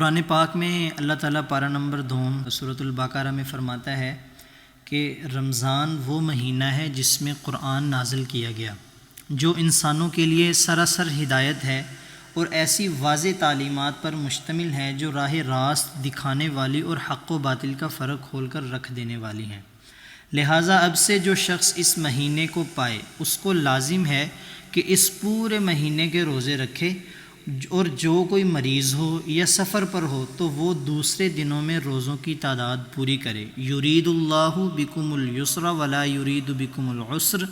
قرآن پاک میں اللہ تعالیٰ پارہ نمبر 2 سورۃ البقرہ میں فرماتا ہے کہ رمضان وہ مہینہ ہے جس میں قرآن نازل کیا گیا، جو انسانوں کے لیے سراسر ہدایت ہے اور ایسی واضح تعلیمات پر مشتمل ہے جو راہ راست دکھانے والی اور حق و باطل کا فرق کھول کر رکھ دینے والی ہیں۔ لہٰذا اب سے جو شخص اس مہینے کو پائے اس کو لازم ہے کہ اس پورے مہینے کے روزے رکھے، اور جو کوئی مریض ہو یا سفر پر ہو تو وہ دوسرے دنوں میں روزوں کی تعداد پوری کرے۔ یرید اللہ بکم الیسر ولا یرید بکم العسر،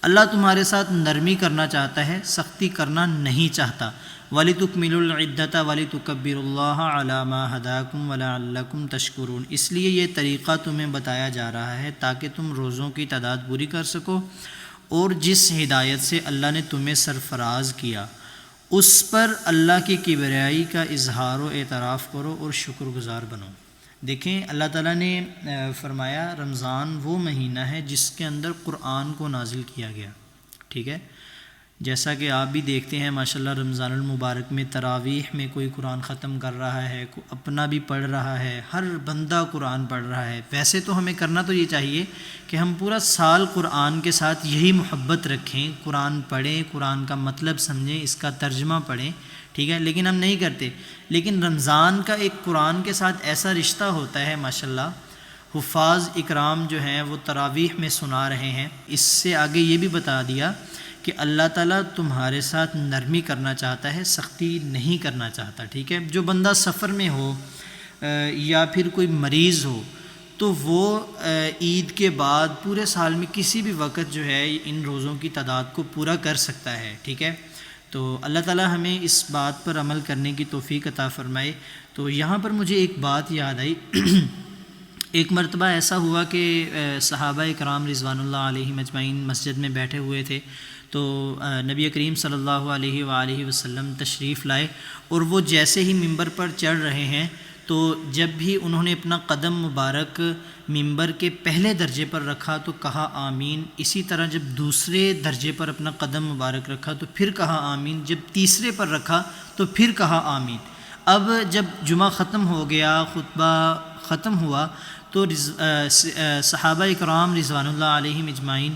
اللہ تمہارے ساتھ نرمی کرنا چاہتا ہے، سختی کرنا نہیں چاہتا۔ وَلِتُكْمِلُوا الْعِدَّةَ وَلِتُكَبِّرُوا اللَّهَ عَلَى مَا هَدَاكُمْ وَلَعَلَّكُمْ تَشْكُرُونَ، اس لیے یہ طریقہ تمہیں بتایا جا رہا ہے تاکہ تم روزوں کی تعداد پوری کر سکو، اور جس ہدایت سے اللہ نے تمہیں سرفراز کیا اس پر اللہ کی کبریائی کا اظہار و اعتراف کرو اور شکر گزار بنو۔ دیکھیں، اللہ تعالیٰ نے فرمایا رمضان وہ مہینہ ہے جس کے اندر قرآن کو نازل کیا گیا، ٹھیک ہے۔ جیسا کہ آپ بھی دیکھتے ہیں ماشاءاللہ رمضان المبارک میں تراویح میں کوئی قرآن ختم کر رہا ہے، کوئی اپنا بھی پڑھ رہا ہے، ہر بندہ قرآن پڑھ رہا ہے۔ ویسے تو ہمیں کرنا تو یہ چاہیے کہ ہم پورا سال قرآن کے ساتھ یہی محبت رکھیں، قرآن پڑھیں، قرآن کا مطلب سمجھیں، اس کا ترجمہ پڑھیں، ٹھیک ہے، لیکن ہم نہیں کرتے۔ لیکن رمضان کا ایک قرآن کے ساتھ ایسا رشتہ ہوتا ہے ماشاءاللہ، حفاظ اکرام جو ہیں وہ تراویح میں سنا رہے ہیں۔ اس سے آگے یہ بھی بتا دیا کہ اللہ تعالیٰ تمہارے ساتھ نرمی کرنا چاہتا ہے، سختی نہیں کرنا چاہتا، ٹھیک ہے۔ جو بندہ سفر میں ہو یا پھر کوئی مریض ہو تو وہ عید کے بعد پورے سال میں کسی بھی وقت جو ہے ان روزوں کی تعداد کو پورا کر سکتا ہے، ٹھیک ہے۔ تو اللہ تعالیٰ ہمیں اس بات پر عمل کرنے کی توفیق عطا فرمائے۔ تو یہاں پر مجھے ایک بات یاد آئی ایک مرتبہ ایسا ہوا کہ صحابہ کرام رضوان اللہ علیہم اجمعین مسجد میں بیٹھے ہوئے تھے، تو نبی کریم صلی اللہ علیہ وآلہ وسلم تشریف لائے، اور وہ جیسے ہی ممبر پر چڑھ رہے ہیں تو جب بھی انہوں نے اپنا قدم مبارک ممبر کے پہلے درجے پر رکھا تو کہا آمین، اسی طرح جب دوسرے درجے پر اپنا قدم مبارک رکھا تو پھر کہا آمین، جب تیسرے پر رکھا تو پھر کہا آمین۔ اب جب جمعہ ختم ہو گیا، خطبہ ختم ہوا، تو صحابہ اکرام رضوان اللہ علیہم اجمعین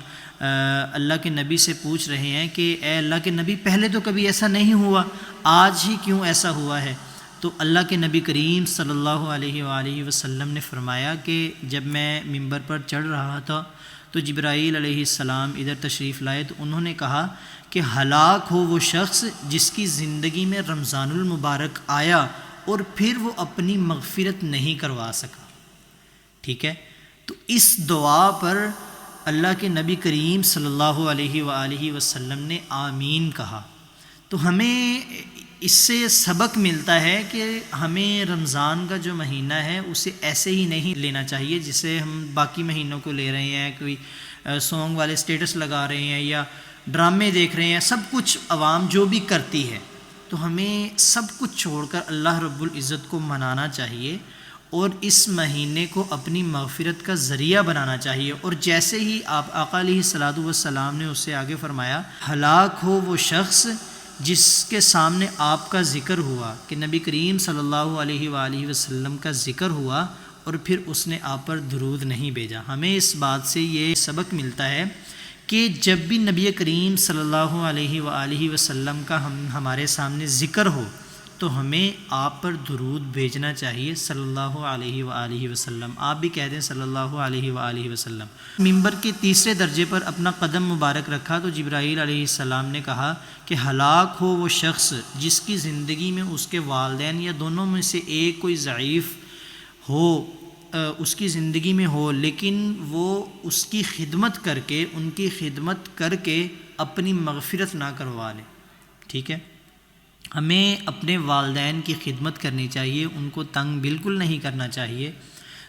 اللہ کے نبی سے پوچھ رہے ہیں کہ اے اللہ کے نبی، پہلے تو کبھی ایسا نہیں ہوا، آج ہی کیوں ایسا ہوا ہے؟ تو اللہ کے نبی کریم صلی اللہ علیہ وآلہ وسلم نے فرمایا کہ جب میں ممبر پر چڑھ رہا تھا تو جبرائیل علیہ السلام ادھر تشریف لائے، تو انہوں نے کہا کہ ہلاک ہو وہ شخص جس کی زندگی میں رمضان المبارک آیا اور پھر وہ اپنی مغفرت نہیں کروا سکا، ٹھیک ہے۔ تو اس دعا پر اللہ کے نبی کریم صلی اللہ علیہ وآلہ وسلم نے آمین کہا۔ تو ہمیں اس سے سبق ملتا ہے کہ ہمیں رمضان کا جو مہینہ ہے اسے ایسے ہی نہیں لینا چاہیے جسے ہم باقی مہینوں کو لے رہے ہیں، کوئی سونگ والے سٹیٹس لگا رہے ہیں یا ڈرامے دیکھ رہے ہیں، سب کچھ عوام جو بھی کرتی ہے، تو ہمیں سب کچھ چھوڑ کر اللہ رب العزت کو منانا چاہیے اور اس مہینے کو اپنی مغفرت کا ذریعہ بنانا چاہیے۔ اور جیسے ہی آپ آقا علیہ الصلوۃ والسلام نے اس سے آگے فرمایا ہلاک ہو وہ شخص جس کے سامنے آپ کا ذکر ہوا، کہ نبی کریم صلی اللہ علیہ وآلہ وسلم کا ذکر ہوا اور پھر اس نے آپ پر درود نہیں بھیجا۔ ہمیں اس بات سے یہ سبق ملتا ہے کہ جب بھی نبی کریم صلی اللہ علیہ وآلہ وسلم کا ہمارے سامنے ذکر ہو تو ہمیں آپ پر درود بھیجنا چاہیے صلی اللہ علیہ وآلہ وسلم۔ آپ بھی کہہ دیں صلی اللہ علیہ وآلہ وسلم۔ ممبر کے تیسرے درجے پر اپنا قدم مبارک رکھا تو جبرائیل علیہ السلام نے کہا کہ ہلاک ہو وہ شخص جس کی زندگی میں اس کے والدین یا دونوں میں سے ایک کوئی ضعیف ہو، اس کی زندگی میں ہو، لیکن وہ اس کی خدمت کر کے، ان کی خدمت کر کے اپنی مغفرت نہ کروا لے، ٹھیک ہے۔ ہمیں اپنے والدین کی خدمت کرنی چاہیے، ان کو تنگ بالکل نہیں کرنا چاہیے،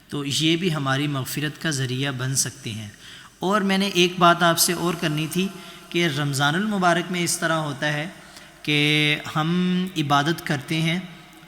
تو یہ بھی ہماری مغفرت کا ذریعہ بن سکتے ہیں۔ اور میں نے ایک بات آپ سے اور کرنی تھی کہ رمضان المبارک میں اس طرح ہوتا ہے کہ ہم عبادت کرتے ہیں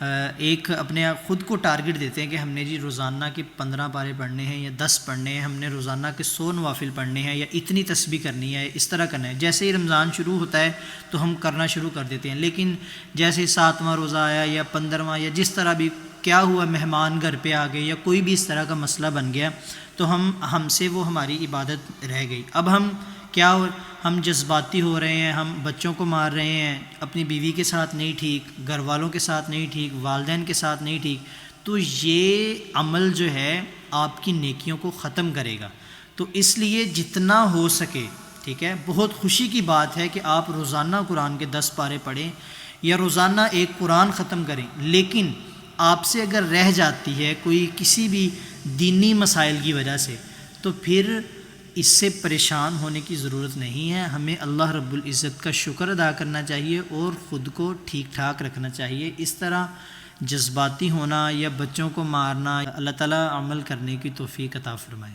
ایک اپنے خود کو ٹارگٹ دیتے ہیں کہ ہم نے جی روزانہ کے 15 پارے پڑھنے ہیں یا 10 پڑھنے ہیں، ہم نے روزانہ کے 100 نوافل پڑھنے ہیں یا اتنی تسبیح کرنی ہے، اس طرح کرنا ہے. جیسے ہی رمضان شروع ہوتا ہے تو ہم کرنا شروع کر دیتے ہیں، لیکن جیسے 7واں روزہ آیا یا 15واں یا جس طرح بھی کیا ہوا، مہمان گھر پہ آ گئے یا کوئی بھی اس طرح کا مسئلہ بن گیا تو ہم سے وہ ہماری عبادت رہ گئی. اب ہم جذباتی ہو رہے ہیں، ہم بچوں کو مار رہے ہیں، اپنی بیوی کے ساتھ نہیں ٹھیک، گھر والوں کے ساتھ نہیں ٹھیک، والدین کے ساتھ نہیں ٹھیک، تو یہ عمل جو ہے آپ کی نیکیوں کو ختم کرے گا. تو اس لیے جتنا ہو سکے، ٹھیک ہے، بہت خوشی کی بات ہے کہ آپ روزانہ قرآن کے 10 پارے پڑھیں یا روزانہ ایک قرآن ختم کریں، لیکن آپ سے اگر رہ جاتی ہے کوئی کسی بھی دینی مسائل کی وجہ سے تو پھر اس سے پریشان ہونے کی ضرورت نہیں ہے. ہمیں اللہ رب العزت کا شکر ادا کرنا چاہیے اور خود کو ٹھیک ٹھاک رکھنا چاہیے. اس طرح جذباتی ہونا یا بچوں کو مارنا، اللہ تعالیٰ عمل کرنے کی توفیق عطا فرمائے.